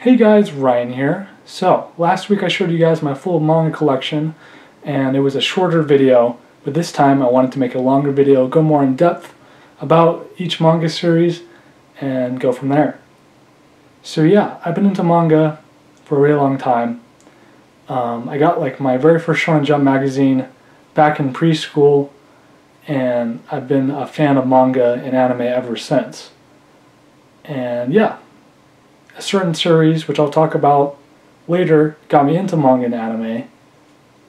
Hey guys, Ryan here. So, last week I showed you guys my full manga collection, and it was a shorter video, but this time I wanted to make a longer video, go more in depth about each manga series, and go from there. So yeah, I've been into manga for a really long time. I got like my very first Shonen Jump magazine back in preschool, and I've been a fan of manga and anime ever since. And yeah, a certain series, which I'll talk about later, got me into manga and anime,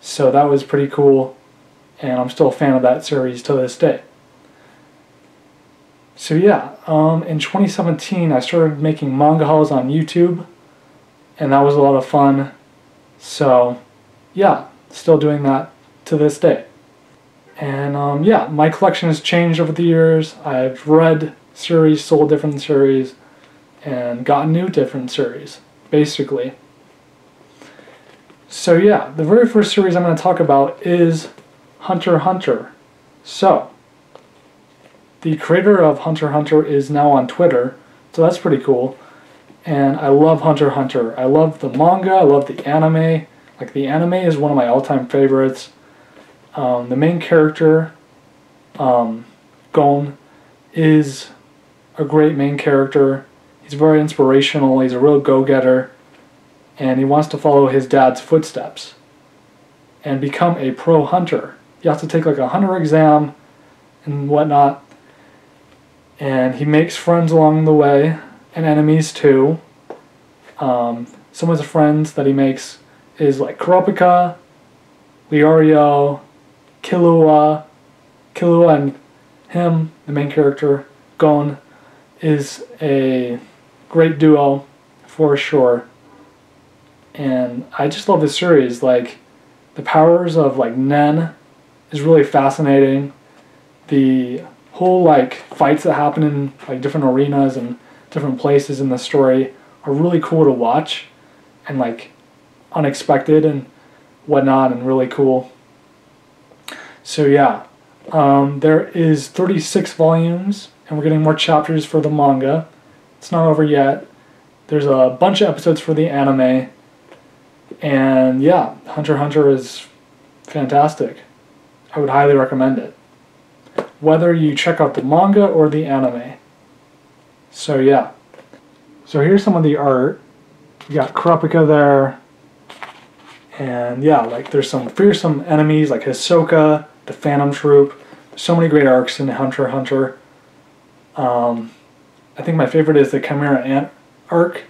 so that was pretty cool, and I'm still a fan of that series to this day. So yeah, in 2017 I started making manga hauls on YouTube, and that was a lot of fun. So yeah, still doing that to this day. And yeah, my collection has changed over the years. I've read series, sold different series, and gotten new different series, basically. So yeah, the very first series I'm going to talk about is Hunter x Hunter. So, the creator of Hunter x Hunter is now on Twitter, so that's pretty cool. And I love Hunter x Hunter. I love the manga, I love the anime. Like, the anime is one of my all-time favorites. The main character, Gon, is a great main character. He's very inspirational, he's a real go-getter, and he wants to follow his dad's footsteps and become a pro hunter. He has to take like a hunter exam and whatnot, and he makes friends along the way, and enemies too. Some of the friends that he makes is like Kurapika, Leorio, Killua and him, the main character, Gon, is a great duo for sure. And I just love this series. Like, the powers of like Nen is really fascinating. The whole like fights that happen in like different arenas and different places in the story are really cool to watch, and like unexpected and whatnot, and really cool. So yeah, there is 36 volumes, and we're getting more chapters for the manga. It's not over yet. There's a bunch of episodes for the anime. And yeah, Hunter x Hunter is fantastic. I would highly recommend it, whether you check out the manga or the anime. So yeah. So here's some of the art. We got Kurapika there. And yeah, like there's some fearsome enemies like Hisoka, the Phantom Troop. So many great arcs in Hunter x Hunter. I think my favorite is the Chimera Ant arc.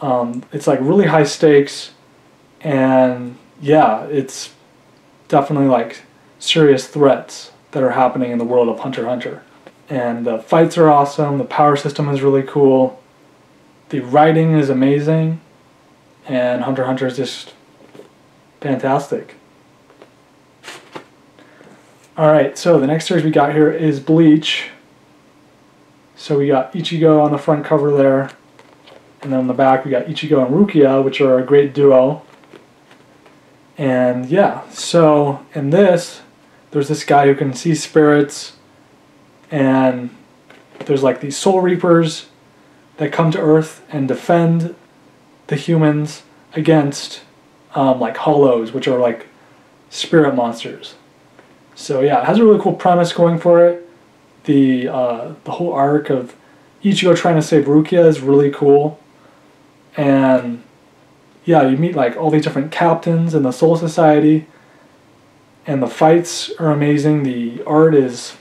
It's like really high stakes, and yeah, it's definitely like serious threats that are happening in the world of Hunter x Hunter. And the fights are awesome, the power system is really cool, the writing is amazing, and Hunter x Hunter is just fantastic. Alright, so the next series we got here is Bleach. So we got Ichigo on the front cover there, and then on the back we got Ichigo and Rukia, which are a great duo. And yeah, so in this, there's this guy who can see spirits, and there's like these soul reapers that come to Earth and defend the humans against like hollows, which are like spirit monsters. So yeah, it has a really cool premise going for it. The whole arc of Ichigo trying to save Rukia is really cool. And yeah, you meet like all these different captains in the Soul Society, and the fights are amazing. The art is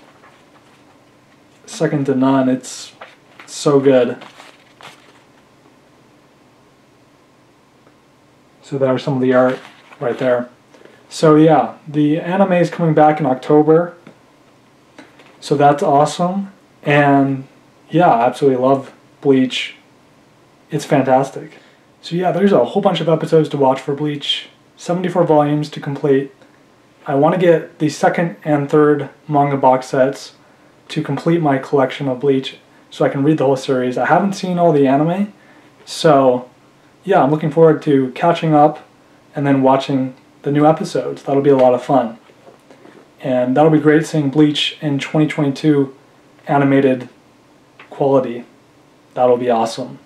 second to none. It's so good. So there's some of the art right there. So yeah, the anime is coming back in October, so that's awesome. And yeah, I absolutely love Bleach. It's fantastic. So yeah, there's a whole bunch of episodes to watch for Bleach. 74 volumes to complete. I want to get the second and third manga box sets to complete my collection of Bleach so I can read the whole series. I haven't seen all the anime, so yeah, I'm looking forward to catching up and then watching the new episodes. That'll be a lot of fun. And that'll be great seeing Bleach in 2022 animated quality. That'll be awesome.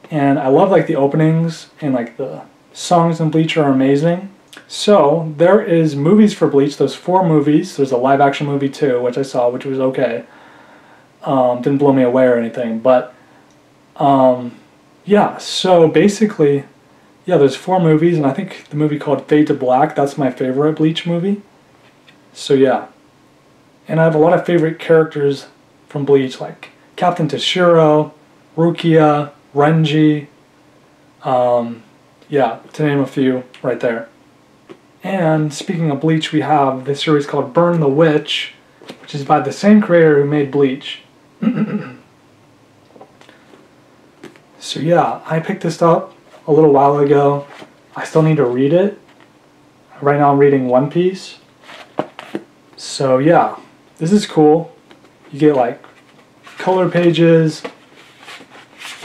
And I love like the openings, and like the songs in Bleach are amazing. So there is movies for Bleach. There's 4 movies. There's a live action movie too, which I saw, which was okay. Didn't blow me away or anything, but yeah. So basically, yeah, there's 4 movies, and I think the movie called Fade to Black, that's my favorite Bleach movie. So yeah, and I have a lot of favorite characters from Bleach, like Captain Toshiro, Rukia, Renji. Yeah, to name a few right there. And speaking of Bleach, we have this series called Burn the Witch, which is by the same creator who made Bleach. So yeah, I picked this up a little while ago. I still need to read it. Right now I'm reading One Piece. So yeah, this is cool. You get like color pages,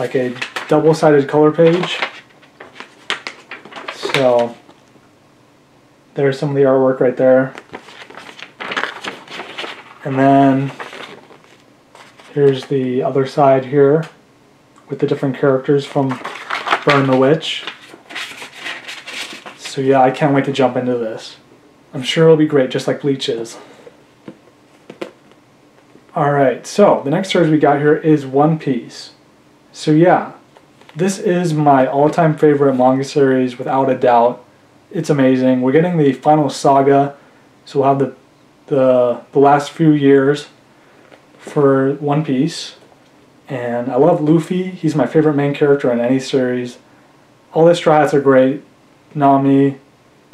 like a double-sided color page. So there's some of the artwork right there. And then here's the other side here with the different characters from Burn the Witch. So yeah, I can't wait to jump into this. I'm sure it'll be great, just like Bleach is. Alright, so the next series we got here is One Piece. So yeah, this is my all-time favorite manga series without a doubt. It's amazing. We're getting the final saga, so we'll have the last few years for One Piece. And I love Luffy. He's my favorite main character in any series. All the Straw Hats are great. Nami,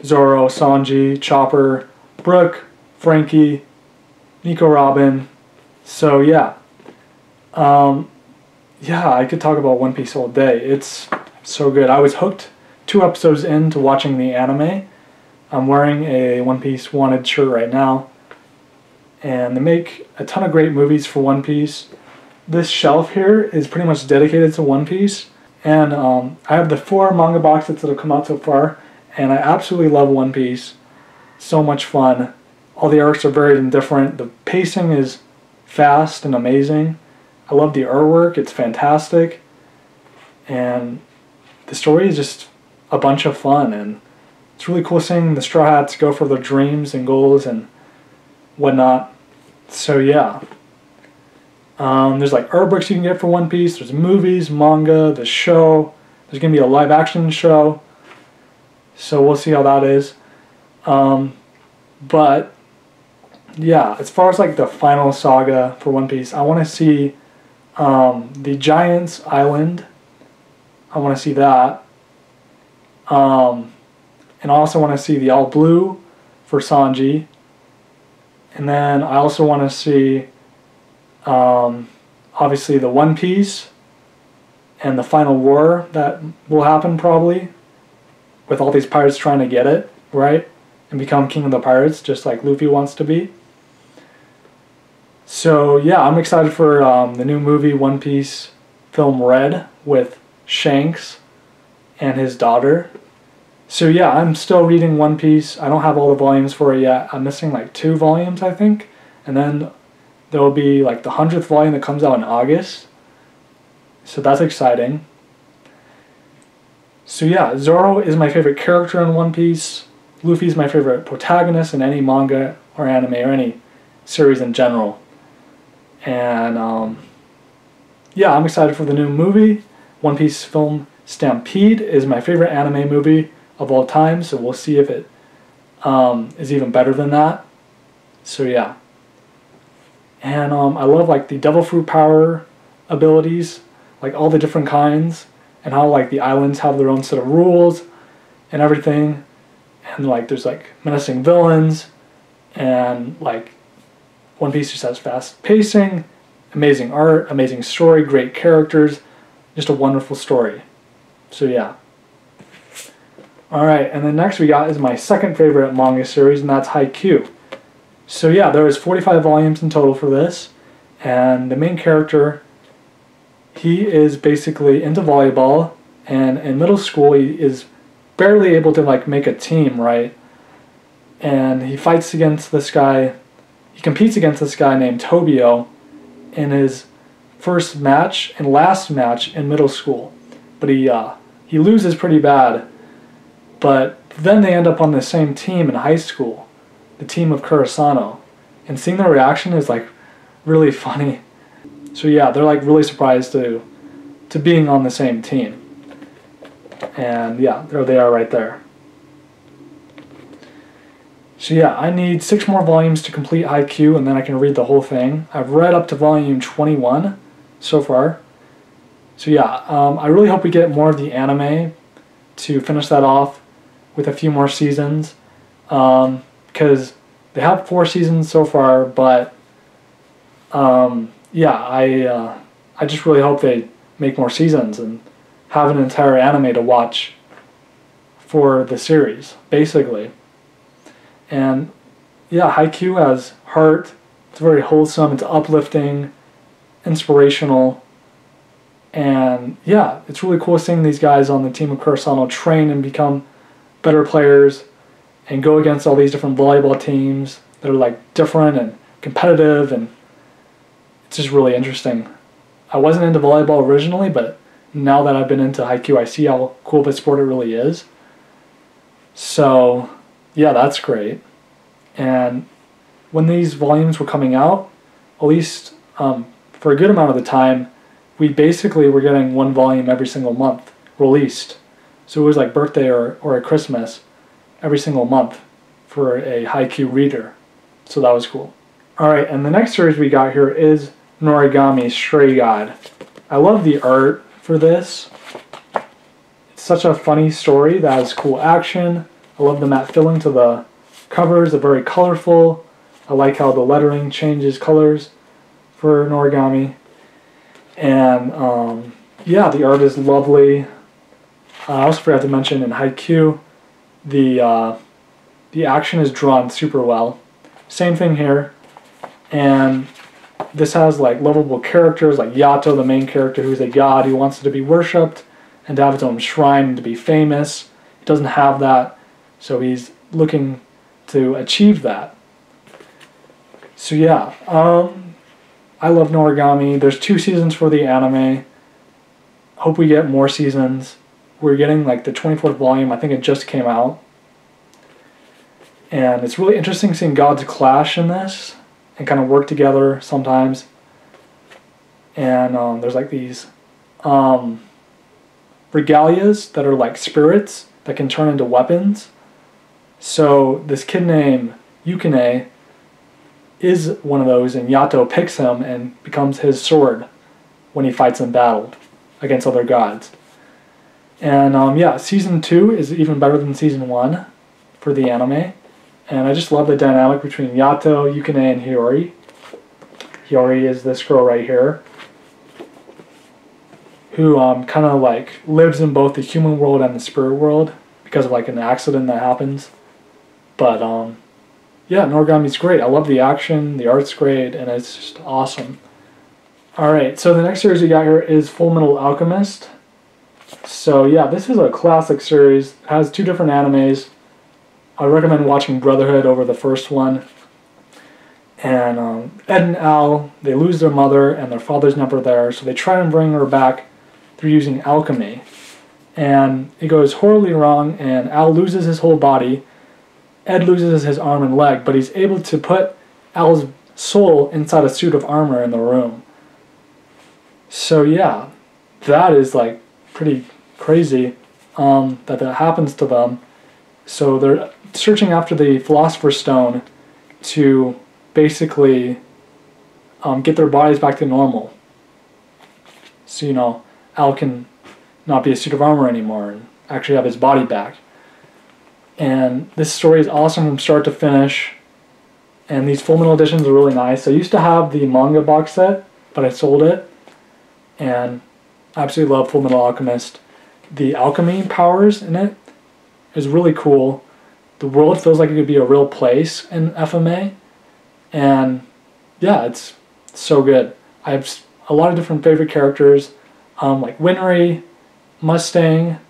Zoro, Sanji, Chopper, Brook, Frankie, Nico Robin. So yeah. Yeah, I could talk about One Piece all day. It's so good. I was hooked 2 episodes into watching the anime. I'm wearing a One Piece Wanted shirt right now. And they make a ton of great movies for One Piece. This shelf here is pretty much dedicated to One Piece. And I have the 4 manga box sets that have come out so far. And I absolutely love One Piece. So much fun. All the arcs are varied and different. The pacing is fast and amazing. I love the artwork. It's fantastic. And the story is just a bunch of fun. And it's really cool seeing the Straw Hats go for their dreams and goals and whatnot. So yeah. There's like art books you can get for One Piece. There's movies, manga, the show. There's going to be a live action show. So we'll see how that is. But yeah, as far as like the final saga for One Piece, I want to see the Giants Island. I want to see that. And I also want to see the All Blue for Sanji. And then I also want to see obviously the One Piece and the final war that will happen probably with all these pirates trying to get it, right? And become king of the pirates just like Luffy wants to be. So yeah, I'm excited for the new movie One Piece film Red with Shanks and his daughter. So yeah, I'm still reading One Piece. I don't have all the volumes for it yet. I'm missing like 2 volumes, I think. And then there will be like the 100th volume that comes out in August. So that's exciting. So yeah, Zoro is my favorite character in One Piece. Luffy's my favorite protagonist in any manga or anime or any series in general. And yeah, I'm excited for the new movie. One Piece film Stampede is my favorite anime movie of all time, so we'll see if it is even better than that. So yeah. And I love like the Devil Fruit power abilities, like all the different kinds, and how like the islands have their own set of rules and everything. And like there's like menacing villains, and like One Piece just has fast pacing, amazing art, amazing story, great characters, just a wonderful story. So yeah. Alright, and then next we got is my second favorite manga series, and that's Haikyuu. So yeah, there is 45 volumes in total for this, and the main character, he is basically into volleyball, and in middle school he is barely able to like make a team, right? And he fights against this guy, he competes against this guy named Tobio in his first match and last match in middle school. but he loses pretty bad. But then they end up on the same team in high school, the team of Kurosano, and seeing their reaction is like really funny. So yeah, they're like really surprised to being on the same team. And yeah, there they are right there. So yeah, I need 6 more volumes to complete Haikyuu, and then I can read the whole thing. I've read up to volume 21 so far. So yeah, I really hope we get more of the anime to finish that off with a few more seasons. Because they have 4 seasons so far, but yeah, I just really hope they make more seasons and have an entire anime to watch for the series, basically. And yeah, Haikyuu has heart. It's very wholesome. It's uplifting, inspirational, and yeah, it's really cool seeing these guys on the team of Kurosano train and become better players and go against all these different volleyball teams that are like different and competitive, and it's just really interesting. I wasn't into volleyball originally, but now that I've been into Haikyuu, I see how cool of a sport it really is. So yeah, that's great. And when these volumes were coming out, at least for a good amount of the time, we basically were getting 1 volume every single month released. So it was like birthday or a Christmas every single month for a Haikyuu reader. So that was cool. Alright, and the next series we got here is Noragami Stray God. I love the art for this. It's such a funny story that has cool action. I love the matte filling to the covers. They're very colorful. I like how the lettering changes colors for Noragami. And yeah, the art is lovely. I also forgot to mention in Haikyuu, the action is drawn super well. Same thing here. And this has like lovable characters like Yato, the main character, who's a god who wants to be worshipped and to have his own shrine and to be famous. He doesn't have that, so he's looking to achieve that. So yeah, I love Noragami. There's 2 seasons for the anime. Hope we get more seasons. We're getting like the 24th volume. I think it just came out. And it's really interesting seeing gods clash in this and kind of work together sometimes. And there's like these regalias that are like spirits that can turn into weapons. So this kid named Yukine is one of those, and Yato picks him and becomes his sword when he fights in battle against other gods. And yeah, season 2 is even better than season 1 for the anime. And I just love the dynamic between Yato, Yukine, and Hiyori. Hiyori is this girl right here, who kind of like lives in both the human world and the spirit world because of like an accident that happens. But yeah, Noragami's great. I love the action, the art's great, and it's just awesome. Alright, so the next series we got here is Full Metal Alchemist. So yeah, this is a classic series. It has 2 different animes. I recommend watching Brotherhood over the first one. And Ed and Al, they lose their mother and their father's never there, so they try and bring her back through using alchemy. And it goes horribly wrong, and Al loses his whole body. Ed loses his arm and leg, but he's able to put Al's soul inside a suit of armor in the room. So yeah, that is like pretty crazy that happens to them. So they're searching after the Philosopher's Stone to basically get their bodies back to normal. So, you know, Al can not be a suit of armor anymore and actually have his body back. And this story is awesome from start to finish. And these Full Metal editions are really nice. I used to have the manga box set, but I sold it. And I absolutely love Full Metal Alchemist. The alchemy powers in it is really cool. The world feels like it could be a real place in FMA. And yeah, it's so good. I have a lot of different favorite characters, like Winry, Mustang,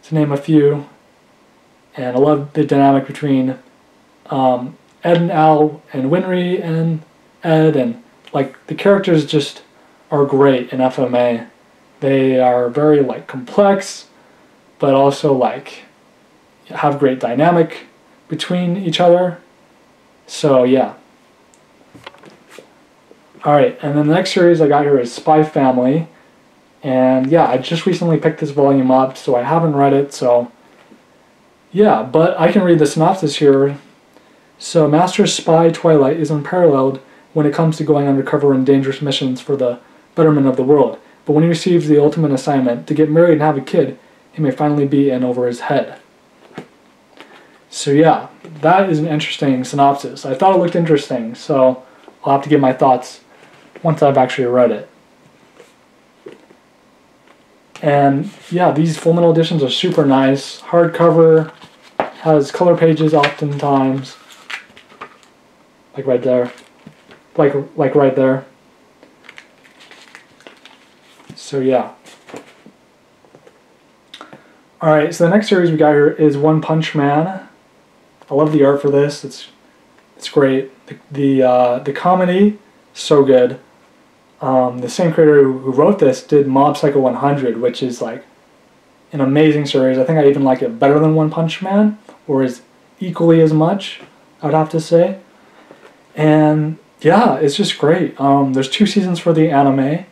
to name a few. And I love the dynamic between Ed and Al and Winry and Ed, and like the characters just are great in FMA. They are very like complex, but also like have great dynamic between each other. So yeah. Alright, and then the next series I got here is Spy Family. And yeah, I just recently picked this volume up, so I haven't read it, so yeah, but I can read the synopsis here. So, Master Spy Twilight is unparalleled when it comes to going undercover in dangerous missions for the betterment of the world. But when he receives the ultimate assignment to get married and have a kid, he may finally be in over his head. So yeah, that is an interesting synopsis. I thought it looked interesting, so I'll have to give my thoughts once I've actually read it. And yeah, these Full Metal editions are super nice. Hardcover, has color pages oftentimes. Like right there. Like right there. So yeah. Alright, so the next series we got here is One Punch Man. I love the art for this. It's great. The comedy, so good. The same creator who wrote this did Mob Psycho 100, which is like an amazing series. I think I even like it better than One Punch Man, or is equally as much, I would have to say. And yeah, it's just great. There's 2 seasons for the anime.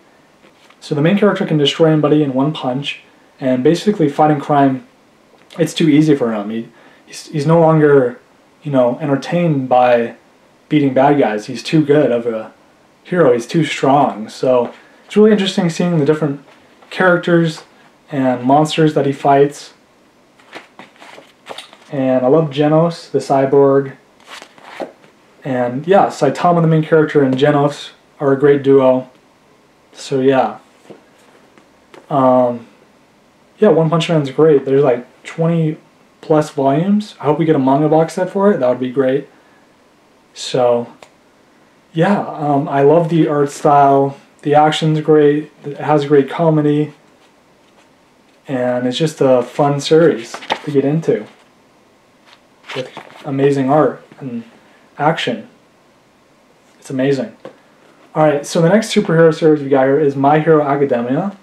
So the main character can destroy anybody in one punch, and basically fighting crime, it's too easy for him. He's no longer, you know, entertained by beating bad guys. He's too good of a hero. He's too strong. So it's really interesting seeing the different characters and monsters that he fights. And I love Genos, the cyborg. And yeah, Saitama, the main character, and Genos are a great duo. So yeah. Yeah, One Punch Man's great. There's like 20 plus volumes. I hope we get a manga box set for it. That would be great. So yeah, I love the art style. The action's great. It has great comedy. And it's just a fun series to get into, with amazing art and action. It's amazing. Alright, so the next superhero series we got here is My Hero Academia.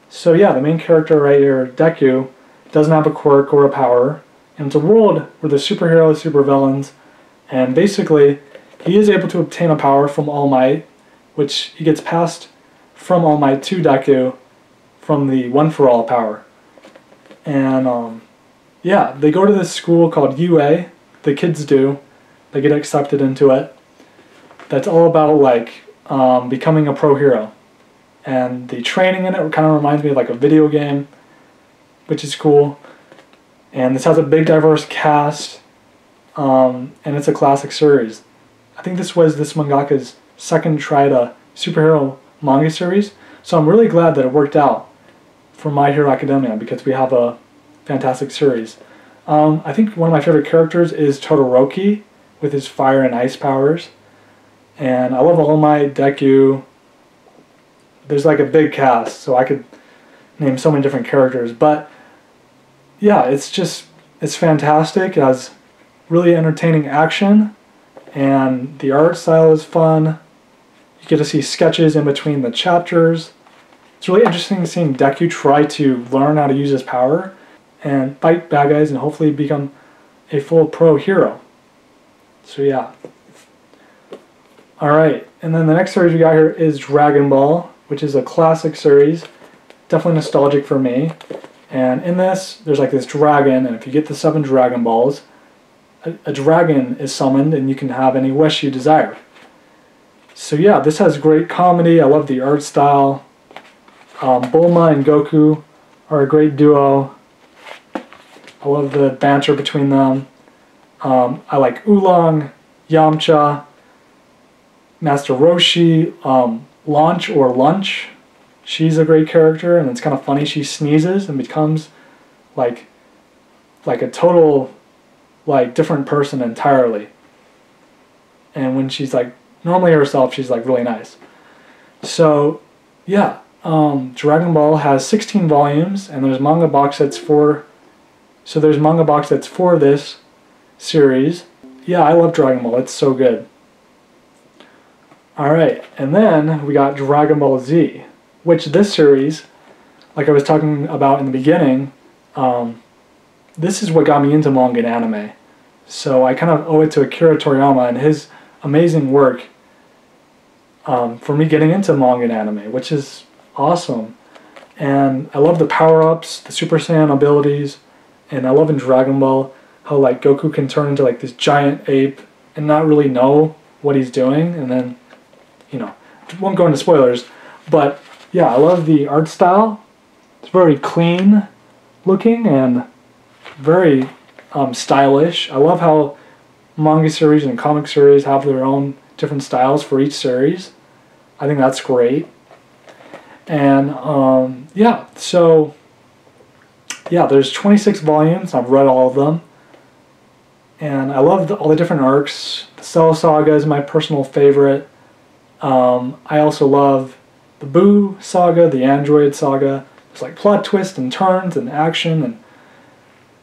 So yeah, the main character right here, Deku, doesn't have a quirk or a power. And it's a world where there's superheroes, supervillains, and basically he is able to obtain a power from All Might, which he gets passed from All Might to Deku from the One For All power. And yeah, they go to this school called UA. The kids do. They get accepted into it. That's all about like becoming a pro hero. And the training in it kind of reminds me of like a video game, which is cool. And this has a big diverse cast, and it's a classic series. I think this was this mangaka's second try to superhero manga series, so I'm really glad that it worked out for My Hero Academia because we have a fantastic series. I think one of my favorite characters is Todoroki with his fire and ice powers, and I love All Might, Deku. There's like a big cast, so I could name so many different characters, but yeah, it's fantastic. It has really entertaining action, and the art style is fun. You get to see sketches in between the chapters. It's really interesting seeing Deku try to learn how to use his power and fight bad guys and hopefully become a full pro hero. So yeah. Alright, and then the next series we got here is Dragon Ball, which is a classic series. Definitely nostalgic for me. And in this, there's like this dragon, and if you get the 7 Dragon Balls, a dragon is summoned and you can have any wish you desire. So yeah, this has great comedy. I love the art style. Bulma and Goku are a great duo. I love the banter between them. I like Oolong, Yamcha, Master Roshi, Launch or Lunch. She's a great character, and it's kind of funny. She sneezes and becomes like a total like different person entirely. And when she's like normally herself, she's like really nice. So yeah, Dragon Ball has 16 volumes, and there's manga box sets for. So there's manga box sets for this series. Yeah, I love Dragon Ball. It's so good. Alright, and then we got Dragon Ball Z, which this series like I was talking about in the beginning, this is what got me into manga and anime. So I kind of owe it to Akira Toriyama and his amazing work for me getting into manga and anime, which is awesome. And I love the power-ups, the Super Saiyan abilities, and I love in Dragon Ball how like Goku can turn into like this giant ape and not really know what he's doing, and then, you know, won't go into spoilers, but yeah, I love the art style. It's very clean looking and very stylish. I love how manga series and comic series have their own different styles for each series. I think that's great. And yeah, so yeah, there's 26 volumes. I've read all of them. And I love all the different arcs. The Cell Saga is my personal favorite. I also love the Boo Saga, the Android Saga. It's like plot twists and turns and action and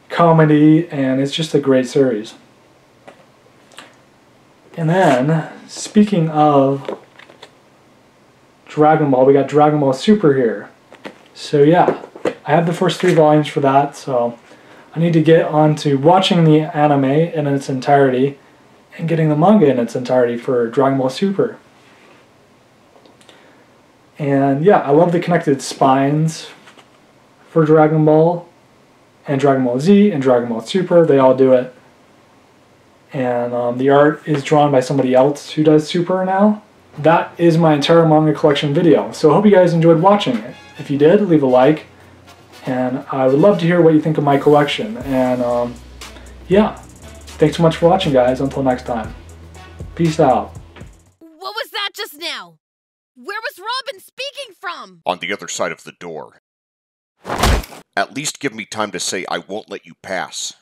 comedy, and it's just a great series. And then, speaking of Dragon Ball, we got Dragon Ball Super here. So yeah, I have the first 3 volumes for that, so I need to get on to watching the anime in its entirety and getting the manga in its entirety for Dragon Ball Super. And yeah, I love the connected spines for Dragon Ball and Dragon Ball Z and Dragon Ball Super. They all do it. And the art is drawn by somebody else who does Super now. That is my entire manga collection video. So I hope you guys enjoyed watching it. If you did, leave a like. And I would love to hear what you think of my collection. And yeah, thanks so much for watching, guys. Until next time. Peace out. What was that just now? Where was Robin speaking from? On the other side of the door. At least give me time to say I won't let you pass.